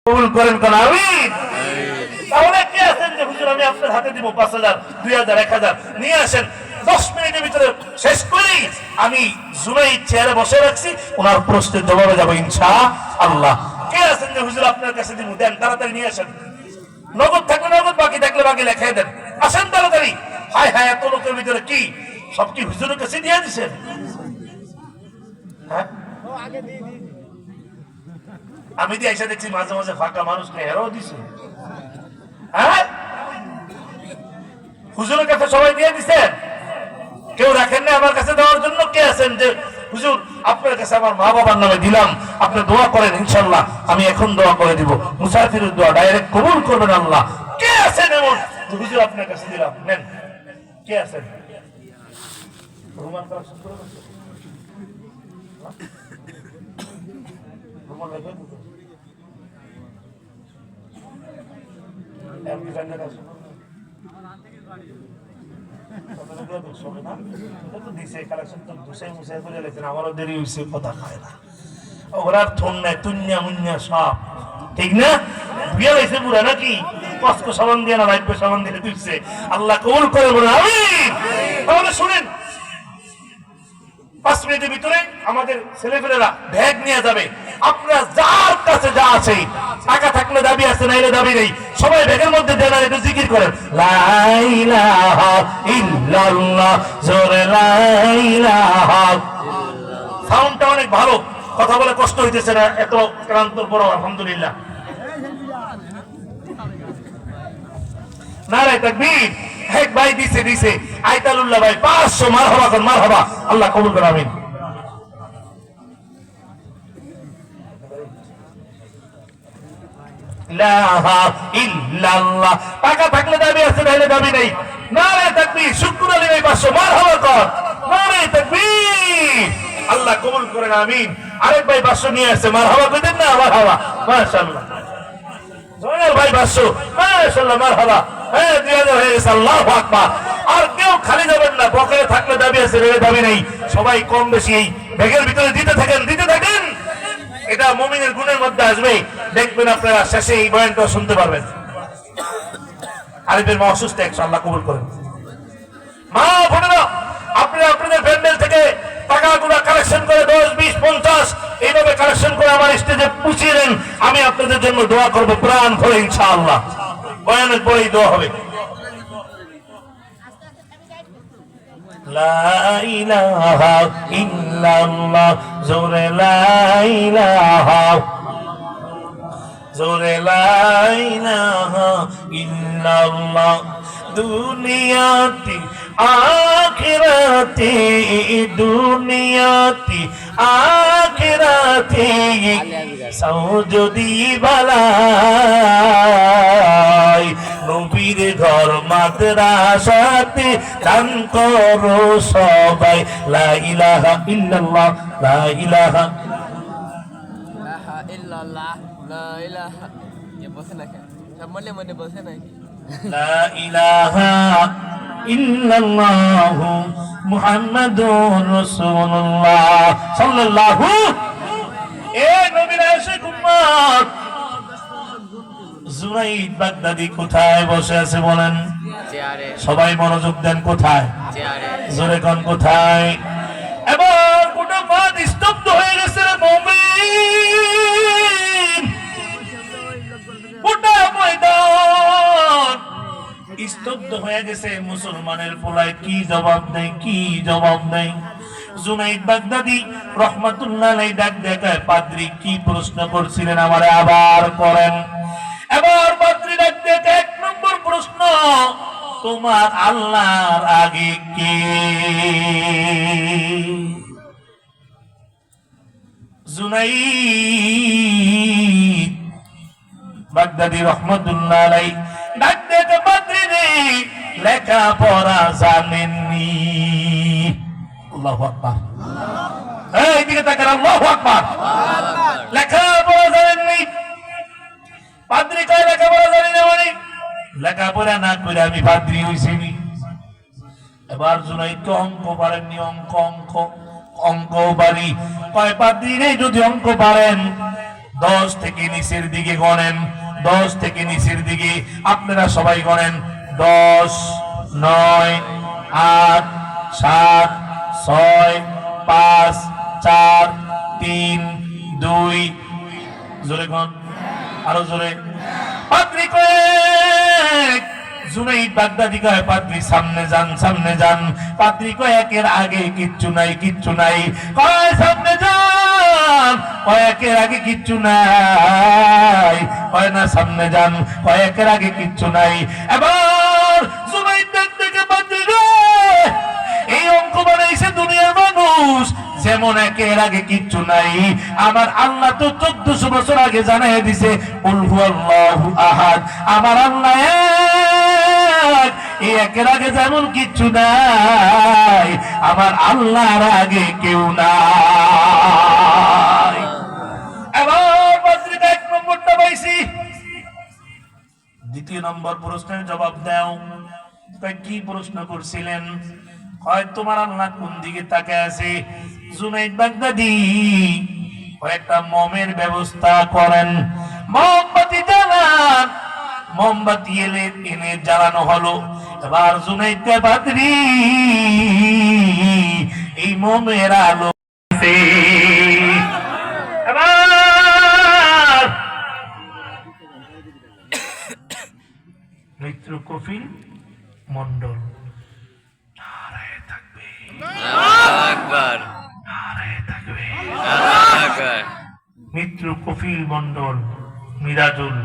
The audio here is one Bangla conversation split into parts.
কবুল করেন কোন আমিন। তাহলে কে আছেন যে হুজুর আমি আপনার হাতে দিব 5000 2000 1000 নিয়ে আসেন, 10 মিনিটের ভিতরে শেষ করি, আমি জুনাইদ চেয়ারে বসে রাখছি, ওনার প্রশ্নের জবাবে যাব ইনশাআল্লাহ। কে আছেন যে হুজুর আপনার কাছে দিব, দেন তাড়াতাড়ি নিয়ে আসেন। নগদ থাকলে নগদ, বাকি থাকলে বাকি লেখায় দেন, আসেন তাড়াতাড়ি। হায় হায়, এত লোকের ভিতরে কি সব কি হুজুরের কাছে দিয়ে দিছেন? হ্যাঁ, আমি দিয়ে এসে দেখছি মাঝে মাঝে ফাঁকা মানুষকে এরাও দিছে। হ্যাঁ, হুজুরের কাছে সবাই দিয়ে দিছেন, কেউ রাখেন না আমার কাছে দেওয়ার জন্য। কে আছেন যে হুজুর আপনার কাছে আমার মা বাবার নামে দিলাম, আপনি দোয়া করেন, ইনশাআল্লাহ আমি এখন দোয়া করে দিব, মুসাফিরের দোয়া ডাইরেক্ট কবুল করবেন আল্লাহ। কে আছেন এমন যে হুজুর আপনার কাছে দিলাম, নেন। কে আছেন? রুমান কালেকশন করে বসে রুমান লেখে দিতে এমপি ফ্যান্ডের আছে আমারও দেরি হয়েছে, কথা খায় না ওরা, থন নাই তুন্যা মুন্যা সব ঠিক না, বিয়ে হয়েছে পুরা নাকি, কষ্ট সাবান দিয়ে না রাখবে, সাবান দিয়ে তুলছে। আল্লাহ কবুল করে বলে আমিন। তাহলে শুনেন, 5 মিনিটের ভিতরে আমাদের ছেলেপেলেরা ব্যাগ নিয়ে যাবে। আপনার যার কাছে যা আছে, টাকা থাকলে দাবি আছে, নাইলে দাবি নেই, সবাই ব্যাগের মধ্যে দেন আর একটু জিকির করেন, লা ইলাহা ইল্লাল্লাহ, জোরে লা ইলাহা। সাউন্ডটা অনেক ভালো, কথা বলে কষ্ট হইতেছে না, এত ক্লান্তর পর আলহামদুলিল্লাহ। নারায়ে তাকবীর। এক ভাই দিছে আইতালুল্লাহ ভাই 500, মারহাবা কর, মারহাবা, আল্লাহ কবুল করে আমিন। ইলাহা ইল্লাল্লাহ, টাকা থাকলে দাবি আছে, নাইলে দাবি নেই। নারায়ে তাকবীর। শুকর আলী ভাই 500, মারহাবা কর, নারায়ে তাকবীর, আল্লাহ কবুল করেন আমিন। আরেক ভাই 500 নিয়ে আসছে, মারহাবা কইতেন না, মারহাবা, মাশাআল্লাহ। জয়নাল ভাই 500, মাশাআল্লাহ, মারহাবা। হ্যাঁ, 2000 হয়ে গেছে, আল্লাহু আকবার। আর কেউ খালি যাবেন না, পকেটে থাকলে দাবি আছে, নাইলে দাবি নেই, সবাই কম বেশি এই ব্যাগের ভিতরে দিতে থাকেন, দিতে থাকেন। এটা মুমিনের গুণের মধ্যে আসবে, দেখবেন আপনারা শেষে এই বয়ানটা শুনতে পারবেন। আরিফের মা অসুস্থ, ইনশাআল্লাহ কবুল করেন। মা বোনেরা, আপনারা আপনাদের প্যান্ডেল থেকে টাকাগুলো কালেকশন করে 10, 20, 50 এইভাবে কালেকশন করে আমার স্টেজে পৌঁছিয়ে দেন, আমি আপনাদের জন্য দোয়া করব প্রাণ ভরে ইনশাআল্লাহ। বয়ানের পরেই দোয়া হবে। লা ইলাহা ইল্লাল্লাহ, জোরে লা ইলাহা, জোরে লা ইলাহা ইল্লাল্লাহ। দুনিয়াতে আখিরাতে, দুনিয়াতে আখিরাতে সওজদি বালাই, নবীর ঘর মাদ্রাসাতে দান করো সবাই, লা ইলাহা ইল্লাল্লাহ, লা ইলাহা ইল্লাল্লাহ, লা ইলাহা, এ বসে না কেন, সব মনে মনে বসে নাকি, লা ইলাহা ইল্লাল্লাহু মুহাম্মাদুর রাসূলুল্লাহ সাল্লাল্লাহু। এ নবীর আশিক উম্মত, জুনাইদ বাগদাদি কোথায় বসে আছে বলেন? চেয়ারে। সবাই মনোযোগ দেন, কোথায়? চেয়ারে। জোরে কোন কোথায়? এবার গোটা মাঠ স্তব্ধ হয়ে গেছে রে মুমিন, গোটা ময়দান স্তব্ধ হয়ে গেছে। মুসলমানের পোলায় কি জবাব দেয়, কি জবাব দেয়? জুনাইদ বাগদাদি রাহমাতুল্লাহ আলাইহি ডাক দেখায়, পাদ্রী কি প্রশ্ন করছিলেন আমারে আবার করেন। এবার পাদ্রী ডাক দেখে 1 নম্বর প্রশ্ন, তোমার আল্লাহর আগে কে? জুনাইদ বাগদাদি রাহমাতুল্লাহ আলাইহি ডাক দেখে, পাদ্রী রে লেখাপড়া জানেননি? আল্লাহু আকবার। এই দিকে তাকান, আল্লাহু আকবার। লেখাপড়া জানেননি? পাদ্রী কয় লেখাপড়া জানি না মানে? লেখাপড়া না করে আমি পাদ্রী হইছি। এবার জুনাইদ তো অঙ্ক পারেননি, অঙ্ক অঙ্ক অঙ্ক পারি, কয় পাদ্রী রে যদি অঙ্ক পারেন 10 থেকে নিচের দিকে গণেন, 10 থেকে নিচের দিকে আপনারা সবাই গণেন। 10, 9, 8, 7, 6, 5, 4, 3, 2, জোরে গণ, আরো জোরে। পাদ্রী কয়েক, জুনাইদ বাগদাদি কয় পাদ্রী সামনে যান, সামনে যান। পাদ্রী কয়েকের আগে কিচ্ছু নাই, কিচ্ছু নাই। কয় সামনে যান, কয়েকের আগে কিচ্ছু নাই। কয় না সামনে যান, কয়েকের আগে কিচ্ছু নাই। এবার জুনাইদ বাগদাদি পাদ্রী রে, এই অঙ্ক বানাইছে দুনিয়ার মানুষ, যেমন একের আগে কিচ্ছু নাই। আমার আল্লাহ তো 1400 বছর আগে জানাই দিছে কুল হুয়াল্লাহু আহাদ, আমার আল্লাহ এক। এই একের আগে যেমন কিচ্ছু নাই, আমার আল্লাহর আগে কেউ নাই। এবার পাদ্রীটা 1 নম্বরটা পাইছি। দ্বিতীয় নম্বর প্রশ্নের জবাব দাও। কি প্রশ্ন করছিলেন? হয় তোমার আল্লাহ কোন দিকে তাকায় আছে? জুনাইদ বাগদাদি কয়েকটা মোমের ব্যবস্থা করেন, মোমবাতি জ্বালান। মোমবাতি এনে জ্বালানো হলো। এবার জুনাইদ বাগদাদি এই মোমের আলো এবার মিত্র কফিল মন্ডল মিত্র কফিল মন্ডল মিরাজুল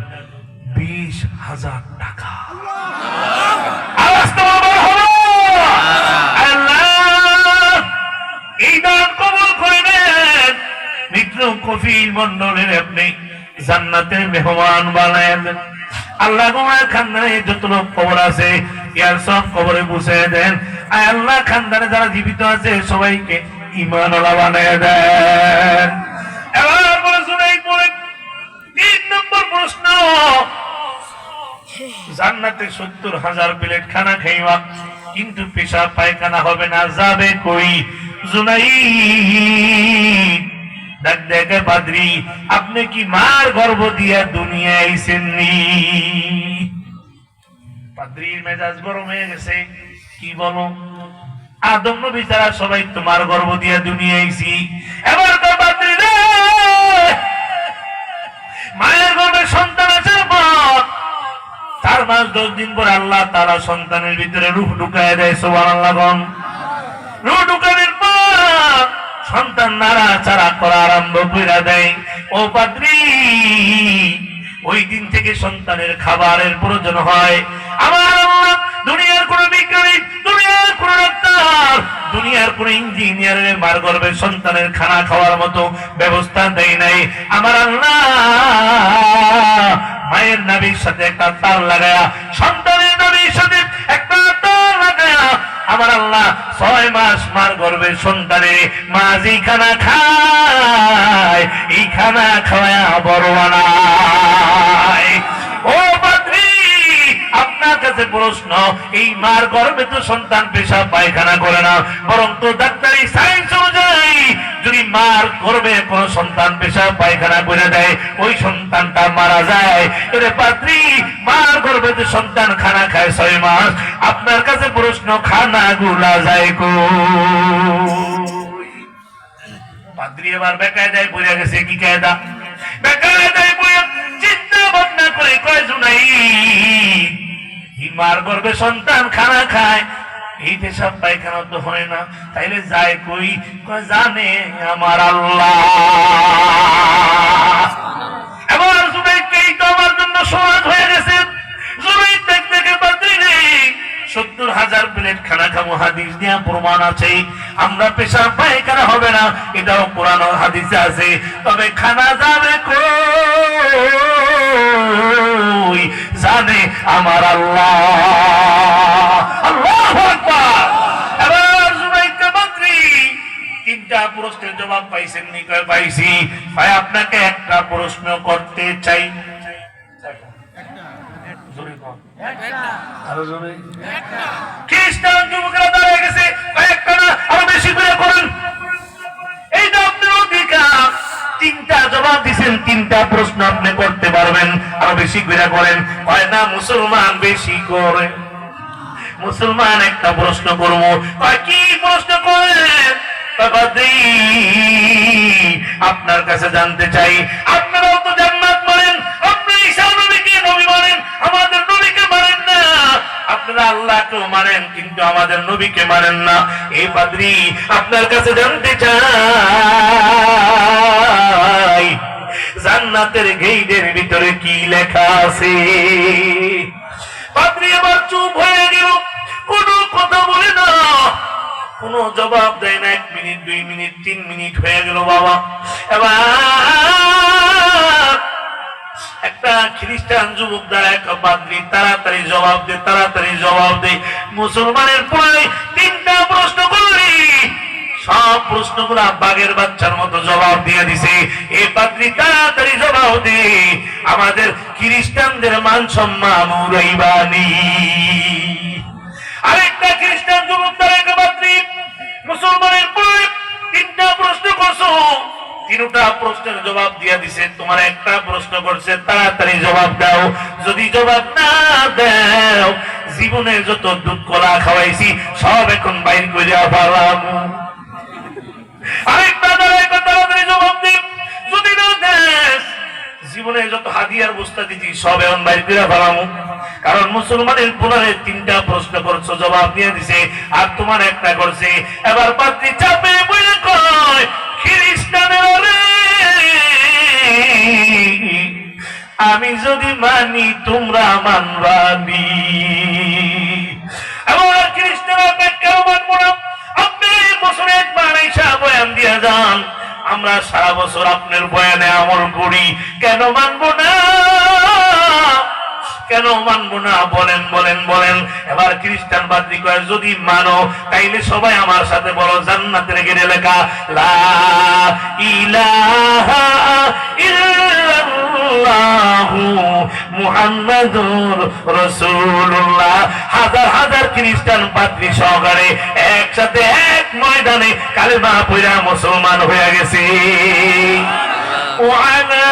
20,000 টাকা। এই দান কবুল করে নেন। মিত্র কফিল মন্ডলের আপনি জান্নাতের মেহমান বানায় দেন। আল্লাহ তোমার খানদানে যত লোক কবর আছে ইয়ার সব কবরে বুঝে দেন। আল্লাহ খানদানে যারা জীবিত আছে সবাইকে ঈমানওয়ালা বানায় দেন। এবার বলেছেন এই পরে 3 নম্বর প্রশ্ন, জান্নাতে 70,000 প্লেট খানা খাইবা, কিন্তু পেশাব পায়খানা হবে না, যাবে কই? জুনাইদ ডাক দেখে পাদ্রী, আপনি কি মার গর্ভ দিয়া দুনিয়ায় আইছেননি? পাদ্রীর মেজাজ গরম হয়ে গেছে। কি বলো? আদম নবী ছাড়া সবাই তোমার গর্ভ দিয়া দুনিয়ায় আইছি। এবার তো পাদ্রী রে, মায়ের গর্ভে সন্তান আসার পর 4 মাস 10 দিন পর আল্লাহ তাআলা সন্তানের ভিতরে রূহ ঢুকায় দেয়। সুবহানাল্লাহ। রূহ ঢুকানোর পর সন্তান নাড়াচাড়া করা আরম্ভ করে দেয়। ও পাদ্রী, ওই দিন থেকে সন্তানের খাবারের প্রয়োজন হয়। আমার আল্লাহ দুনিয়ার কোন বিজ্ঞানী, দুনিয়ার কোন ডাক্তার, দুনিয়ার কোন ইঞ্জিনিয়ারের মার গর্ভে সন্তানের খানা খাওয়ার মতো ব্যবস্থা দেয় নাই। আমার আল্লাহ মায়ের নাভির সাথে একটা তার লাগায়া, সন্তানের নাভির সাথে একটা তার লাগায়া আমার আল্লাহ 6 মাস মার গর্ভে সন্তানে মা যেই খানা খায়, এই খানা খাওয়া বড় বানায়। ও পাদ্রী, আপনার কাছে প্রশ্ন, এই মার গর্ভে তো সন্তান পেশাব পায়খানা করে না, বরং তো ডাক্তারি সায়েন্স অনুযায়ী যদি মার গর্ভে কোন সন্তান পেশাব পায়খানা করে দেয়, ওই সন্তানটা মারা যায়। এরে পাদ্রী, মার গর্ভে তো সন্তান খানা খায় 6 মাস, আপনার কাছে প্রশ্ন, খানা গুলা যায় কই? পাদ্রী এবার বেকায়দায় পড়ে গেছে। কি কায়দা? বেকায়দায় পড়ে চিন্তা ভাবনা করে কয়, জুনাইদ, মার গর্ভে সন্তান খানা খায়, এই পেশাব পায়খানা তো হয় না, তাইলে যায় কই? জানে আমার আল্লাহ। এবার জুনাইদকে এই তো আমার জন্য সহজ হয়ে গেছে। জুনাইদ দেখতে পাদ্রী নেই, 70,000 প্লেট খানা খাবো, হাদিস দিয়া প্রমাণ আছে। আমরা পেশাব পায়খানা হবে না, এটাও কোরআন ও হাদিসে আছে। তবে খানা যাবে কই? জানে আমার আল্লাহ। আল্লাহু আকবার। এবার জুনাইদ পাদ্রী 3টা প্রশ্নের জবাব পাইছেন নি? কয় পাইছি। ভাই আপনাকে একটা প্রশ্ন করতে চাই। খ্রিস্টান যুবকরা দাঁড়িয়ে গেছে, একটা না আরো বেশি করে করেন, এইটা আপনার অধিকার। 3টা জবাব দিচ্ছেন, 3টা প্রশ্ন আপনি করতে পারবেন, আরো বেশি করে করেন। হয় না মুসলমান বেশি করে, মুসলমান একটা প্রশ্ন করবো, কি প্রশ্ন করেন? আপনার কাছে জানতে চাই, আপনারাও তো জান্নাত মানেন, আপনি ঈসা নবীকে নবী মানেন, আমাদের নবীকে মানেন না। আপনারা আল্লাহকেও মানেন কিন্তু আমাদের নবীকে মানেন না। এই পাদ্রী আপনার কাছে জানতে চাই, জান্নাতের গেইটের ভিতরে কি লেখা আছে? পাদ্রী আবার চুপ হয়ে গেল, কোনো কথা বলে না, কোনো জবাব দেয় না। 1 মিনিট, 2 মিনিট, 3 মিনিট হয়ে গেল বাবা। এবার একটা খ্রিস্টান যুবক দ্বারা এক পাদ্রী, তাড়াতাড়ি জবাব দে, তাড়াতাড়ি জবাব দে। মুসলমানের পরে 3টা প্রশ্ন করলি, সব প্রশ্নগুলা বাঘের বাচ্চার মতো জবাব দিয়ে দিছে। এই পাদ্রী তাড়াতাড়ি জবাব দে, আমাদের খ্রিস্টানদের মান সম্মান উড়াইবানি। আরেকটা খ্রিস্টান যুবক দ্বারা এক পাদ্রী, মুসলমানের পরে 3টা প্রশ্ন করছো, 3টা প্রশ্নের জবাব দিয়ে দিছে, তোমার একটা প্রশ্ন করছে, তাড়াতাড়ি জবাব দাও। যদি জবাব না দাও, জীবনে যত দুধ কলা খাওয়াইছি সব এখন বাইর করে ফেলাম। আরেকটা দ্বারা একটা তাড়াতাড়ি জবাব দিই, যদি না দেস, জীবনে যত হাদিয়ার বস্তা দিছি সব এখন বাইর করে ফেলাম। কারণ মুসলমানের পুনরে 3টা প্রশ্ন করছো, জবাব দিয়ে দিছে, আর তোমার একটা করছে। এবার পাত্রী চাপে বলে কয়, খ্রিস্টানের রে, আমি যদি মানি তোমরা মানবানি। এবার খ্রিস্টানরা কেন মানবো না? আপনি বছরে একবার আইসা বয়ান দিয়ে যান, আমরা সারা বছর আপনার বয়ানে আমল করি, কেন মানবো না? কেন মানবো না? বলেন বলেন বলেন। এবার খ্রিস্টান পাদ্রী কয়, যদি মানো তাইলে সবাই আমার সাথে বলো, জান্নাতের গেটে লেখা লা ইলাহা ইল্লাল্লাহু মুহাম্মাদুর রাসূলুল্লাহ। হাজার হাজার খ্রিস্টান পাদ্রী সহকারে একসাথে এক ময়দানে কালেমা পড়া মুসলমান হয়ে গেছে। ওয়ালা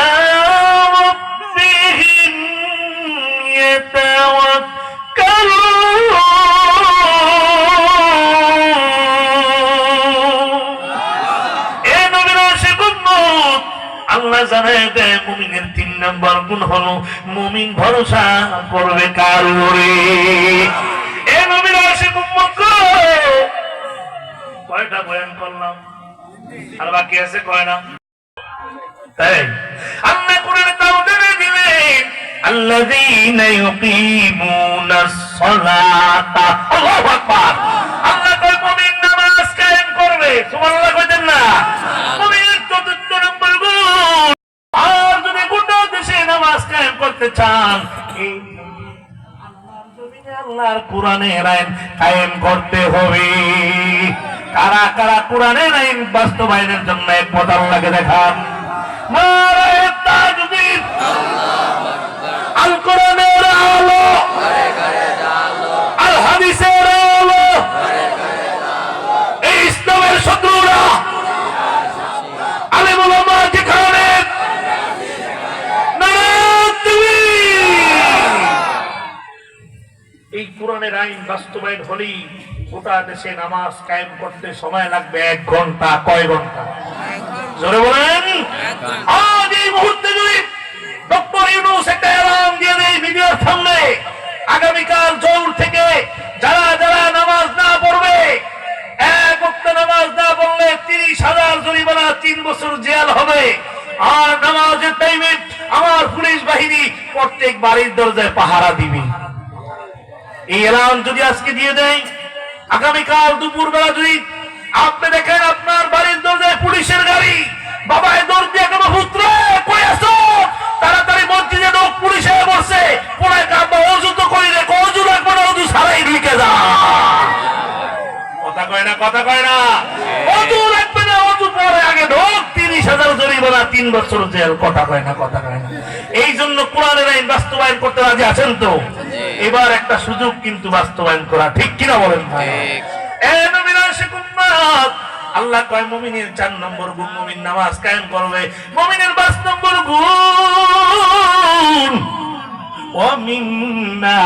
রাব্বিহিম আল্লাহ জানায় দেয়, মুমিনের 3 নম্বর গুণ হলো মুমিন ভরসা করবে কার উপরে? এ নবীর আশিক উম্মত গো, কয়টা বয়ান করলাম আর বাকি আছে কয় না? তাই আল্লাহ কোরআনে তাও জানে দিলেন, আল্লাযীনা ইউকিমুনাস সালাতা। আল্লাহু আকবার। আল্লাহ কয় মুমিন নামাজ কায়েম করবে। সুবহানাল্লাহ কইতেন না? মুমিনের 4th নম্বর গুণ। আর যদি গোটা দেশে নামাজ কায়েম করতে চান, এই আল্লাহর কোরআনের আইন কায়েম করতে হবে। কারা কারা কোরআনের আইন বাস্তবায়নের জন্য একমত আল্লাহকে দেখান। নারায়ে তাকবীর। আল কোরআনের আলো, আল হাদিসের আলো, এই ইসলামের শত্রুরা আলেম ওলামা যেখানে, নারায়ে তাকবীর। এই কোরআনের আইন বাস্তবায়ন হলেই গোটা দেশে নামাজ কায়েম করতে সময় লাগবে 1 ঘন্টা। কয় ঘন্টা? জোরে বলেন। আজ এই মুহূর্তে যদি ডক্টর ইউনূস একটা এলান দিয়ে দেয় ভিডিওর সামনে, আগামীকাল জোহর থেকে যারা যারা নামাজ না পড়বে, 1 ওয়াক্ত নামাজ না পড়লে 30,000 জরিমানা, 3 বছর জেল হবে। আর নামাজের টাইমে আমার পুলিশ বাহিনী প্রত্যেক বাড়ির দরজায় পাহারা দিবে। এই এলান যদি আজকে দিয়ে দেয়, আগামীকাল দুপুর বেলা যদি আপনি দেখেন আপনার বাড়ির দরজায় পুলিশের গাড়ি, বাবায় দৌড় দিয়ে কোনো পুত্র কই আসো, তাড়াতাড়ি মসজিদে ঢোক, পুলিশে বসছে, পড়ে কাঁদবা, অজু তো করি রে, অজু রাখবো না, অজু ছাড়াই ঢুকে যা। কথা কয় না? কথা কয় না? অজু রাখবে না, অজু পরে আগে ঢোক, 30,000 জরিমানা, 3 বছর জেল। কথা কয় না? কথা কয় না? এই জন্য কোরআনের আইন বাস্তবায়ন করতে রাজি আছেন তো? এবার একটা সুযোগ কিন্তু বাস্তবায়ন করা, ঠিক কিনা বলেন ভাই? আল্লাহ কয় মুমিনের 4 নম্বর গুণ, মুমিন নামাজ কায়েম করবে। মুমিনের 5 নম্বর গুণ, وَمِمَّا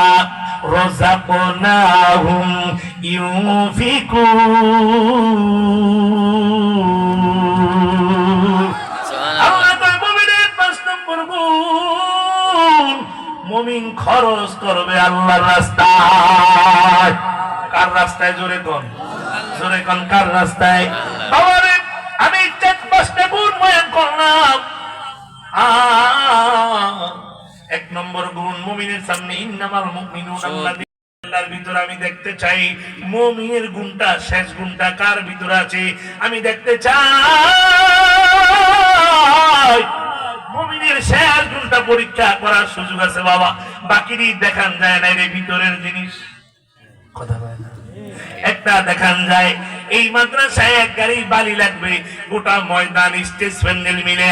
رَزَقْنَاهُمْ يُنْفِقُونَ। আল্লাহ কয় মুমিনের 5 নম্বর গুণ, মুমিন খরচ করবে আল্লাহর রাস্তায়। কার রাস্তায়? জোরে কোন, জোরে কোন, কার রাস্তায়? বাবারে আমি 4-5টা গুণ বয়ান করলাম। 1 নম্বর গুণ, মুমিনের সামনে ইন্নামাল মুমিনুনা আল্লাহর ভিতরে আমি দেখতে চাই মুমিনের গুণটা, শেষ গুণটা কার ভিতরে আছে আমি দেখতে চাই। মুমিনের শেষ গুণটা পরীক্ষা করার সুযোগ আছে বাবা, বাকিরই দেখান যায় না, এর ভিতরের জিনিস কথা বলে না। একটা দেখান যায় এই মাদ্রাসায় 1 গাড়ি বালি লাগবে, গোটা ময়দান স্টেজ প্যান্ডেল মিলে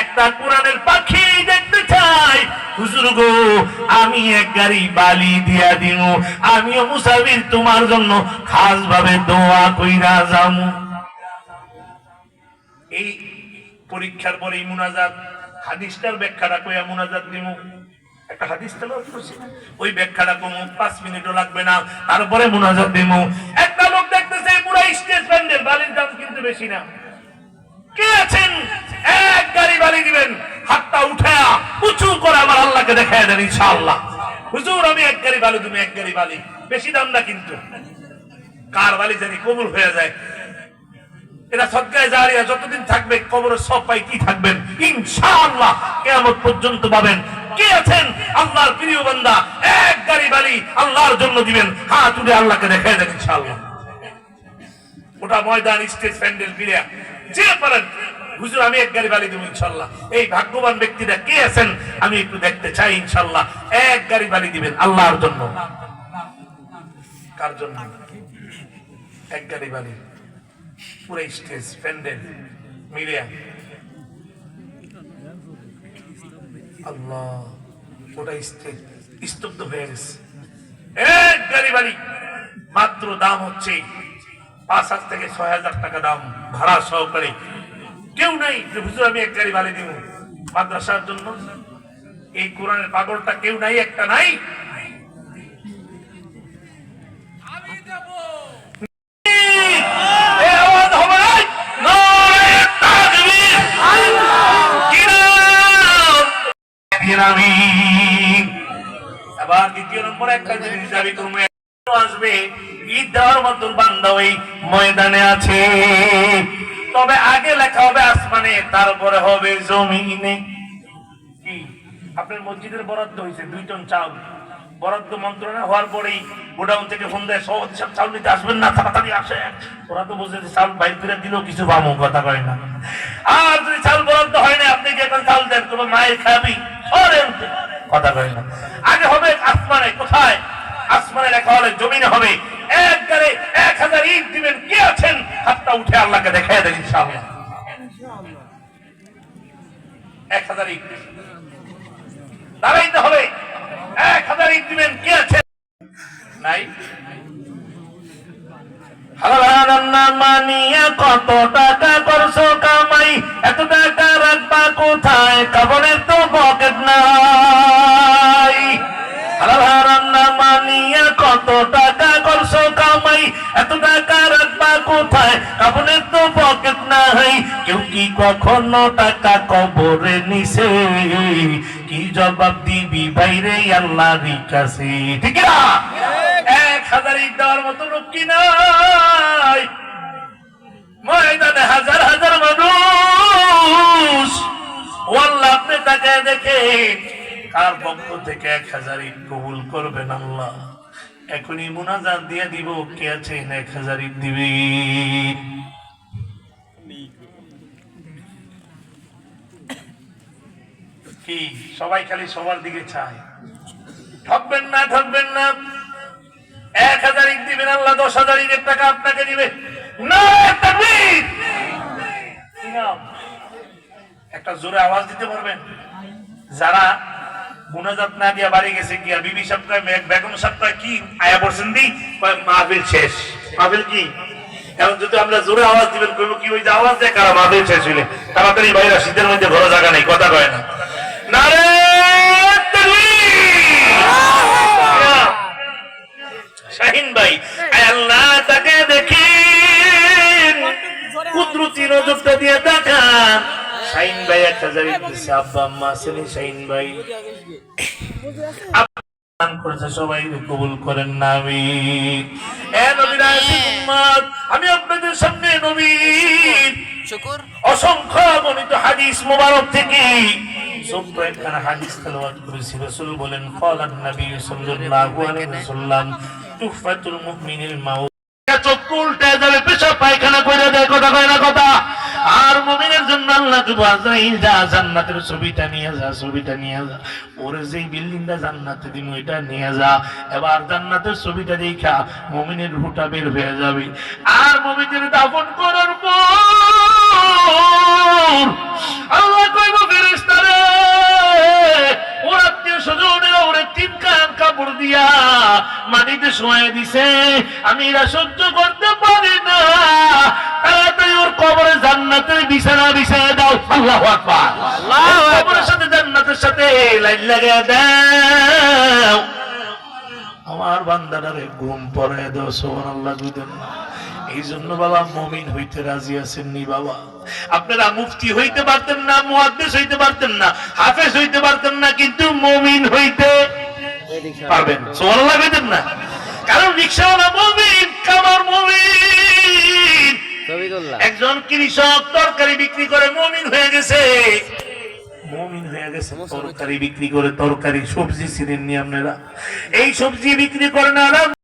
একটা কোরআনের পাখি দেখতে চাই। হুজুর গো আমি 1 গাড়ি বালি দিয়া দিব, আমিও মুসাফির তোমার জন্য খাস ভাবে দোয়া কইরা যামু। এই পরীক্ষার পরে মুনাজাত, হাদিসটার ব্যাখ্যাটা কইয়া মুনাজাত দিমু। একটা হাদিস তেলাওয়াত করছি না, ওই ব্যাখ্যাটা কমু, 5 মিনিটও লাগবে না, তারপরে মুনাজাত দিমু। একটা লোক দেখতেছে পুরো স্টেজ প্যান্ডেল, বালির দাম কিন্তু বেশি না। কে আছেন 1 গাড়ি বালি দিবেন? হাতটা উঠায়া উঁচু করে আমার আল্লাহকে দেখায় দেন ইনশাআল্লাহ। হুজুর আমি 1 গাড়ি বালি তুমি 1 গাড়ি বালি, বেশি দাম না কিন্তু। কার বালি জানি কবুল হয়ে যায়। এটা সদকায়ে জারিয়া, যতদিন থাকবে কবরের সব পাই কি থাকবেন ইনশাআল্লাহ, কিয়ামত পর্যন্ত পাবেন। কে আছেন আল্লাহর প্রিয় বান্দা 1 গাড়ি বালি আল্লাহর জন্য দিবেন? হাত তুলে আল্লাহকে দেখায় দেন ইনশাআল্লাহ। ওটা ময়দান স্টেজ প্যান্ডেল মিলিয়া যে পারেন হুজুর আমি 1 গাড়ি বালি দেব ইনশাআল্লাহ। এই ভাগ্যবান ব্যক্তিরা কে আছেন আমি একটু দেখতে চাই ইনশাআল্লাহ। 1 গাড়ি বালি দিবেন আল্লাহর জন্য। কার জন্য? 1 গাড়ি বালি পুরো স্টেজ প্যান্ডেল মিলিয়া। আল্লাহ, ওটা স্টেজ স্তব্ধ হয়ে গেছে। 1 গাড়ি বালি মাত্র দাম হচ্ছে 5,000 থেকে 6,000 টাকা দাম, ভাড়া সহকারে। কেউ নাই যে হুজুর আমি 1 গাড়ি বালি দিব মাদ্রাসার জন্য। এই কোরআনের পাগলটা কেউ নাই, একটা নাই। আবার 2 নম্বর একটা জিনিস দাবি করবো, আসবে ঈদ দেওয়ার মতো বান্দা ওই ময়দানে আছে, তবে আগে লেখা হবে আসমানে, তারপরে হবে জমিনে। কি আপনার মসজিদের বরাদ্দ হয়েছে 2 টন চাল, বরাদ্দ মন্ত্রণালয় হওয়ার পরেই গোডাউন থেকে ফোন দেয় সভাপতি সাহেব চাল নিতে আসবেন না, তাড়াতাড়ি আসে। ওরা তো বলছে চাল বাইর করে দিলেও কিছু পাবো, কথা কয় না। আর যদি চাল বরাদ্দ হয় না, আপনি কি এখন চাল দেন তোমার মায়ের খাবি, কথা কয় না। আগে হবে আসমানে, কোথায়? আসমানে লেখা হলে জমিনে হবে। 1 গাড়ি 1000 ইট দিবেন। কে আছেন হাতটা উঠে আল্লাহকে দেখায় দেন ইনশাআল্লাহ। 1000 ইট দাঁড়াইতে হবে, 1000 ইট দিবেন। কে আছেন? নাই। মানিয়া কত টাকা করছো কামাই, এত টাকা রাখবা কোথায়, কাবনের তো পকেট নাই। মানিয়া কত টাকা করছো কামাই, এত টাকা রাখবা কোথায়, কাবনের তো পকেট নাই। কেউ কি কখনো টাকা কবরে নিছে, কি জবাব দিবি বাইরে আল্লাহর কাছে, ঠিক না? 1000 ইট দেওয়ার মতো লোক কি নাই ময়দানে? হাজার হাজার মানুষ। আল্লাহ আপনি তাকে দেখে কার পক্ষ থেকে 1000 ইট কবুল করবেন আল্লাহ? এখনই মুনাজাত দিয়ে দিব, কে আছেন 1000 ইট দিবে? কি সবাই খালি সবার দিকে চায়? ঠকবেন না, ঠকবেন না। 1000 ইট দিবেন আল্লাহ, 10,000 ইটের টাকা আপনাকে দিবে। একটা জোরে আওয়াজ দিতে পারবেন? যারা মুনাজাত না দিয়া বাড়ি গেছে গিয়া বিবি সাহেব বেগম সাহেব কি আয়া পড়ছেন দি মাহফিল শেষ, মাহফিল কি এখন যদি আমরা জোরে আওয়াজ দিবেন কইব কি ওই যে আওয়াজ দিয়ে কারা মাঝে শেষ হইলে তাড়াতাড়ি ভাইরা শীতের মধ্যে ঘরে জায়গা নেই কথা কয় না নারে তাকবীর শাহিন ভাই আয় আল্লাহ তাকে দেখেন কুদরতি নজরটা দিয়ে তাকান শাহিন ভাই 1000 দিছে আব্বা আম্মা আছেন শাহিন ভাই দান করেছে সবাই কবুল করেন না আমিন এ নবীর আশিক উম্মত আমি আপনাদের সামনে নবীর শুকর অসংখ্য গণিত হাদিস মোবারক থেকে ছোট্ট একখানা হাদিস তেলাওয়াত করেছি রাসূল বলেন ক্বালান নবী সাল্লাল্লাহু আলাইহি ওয়াসাল্লাম তুহফাতুল মুমিনিল মাউত চক্ষু উল্টায় যাবে পেশাব পায়খানা কইরা দেয় কথা কয় না কথা আর মুমিনের জন্য আল্লাহ আজরাইল যা জান্নাতের ছবিটা নিয়ে যা ওরে যেই বিল্ডিংটা জান্নাতে দিমু এটা নিয়ে যা এবার জান্নাতের ছবিটা দেখা মুমিনের রূহটা বের হয়ে যাবে আর মুমিনের দাফন করার পর আল্লাহ কইবো ফেরেশতারে ওর আত্মীয় স্বজনেরা ওরে 3 কান কাপড় দিয়া মাটিতে শোয়ায় দিছে আমি এরা সহ্য করতে পারি না তাড়াতাড়ি ওর কবরে জান্নাতের বিছানা বিছায় দাও আল্লাহু আকবার কবরের সাথে জান্নাতের সাথে লাইন লাগিয়ে দাও আমার বান্দাটারে ঘুম পড়ায় দাও সুবহানাল্লাহ বুঝেন না এই জন্য বাবা মুমিন হইতে রাজি আছেন নি বাবা আপনারা মুফতি হইতে পারতেন না মুহাদ্দিস হইতে পারতেন না হাফেজ হইতে পারতেন না কিন্তু মুমিন হইতে পারবেন সুবহানাল্লাহ বুঝেন না কারণ রিকশাওয়ালা মুমিন কামার মুমিন একজন কৃষক তরকারি বিক্রি করে মুমিন হয়ে গেছে তরকারি বিক্রি করে তরকারি সবজি ছিলেন নি আপনারা এই সবজি বিক্রি করেন আরাম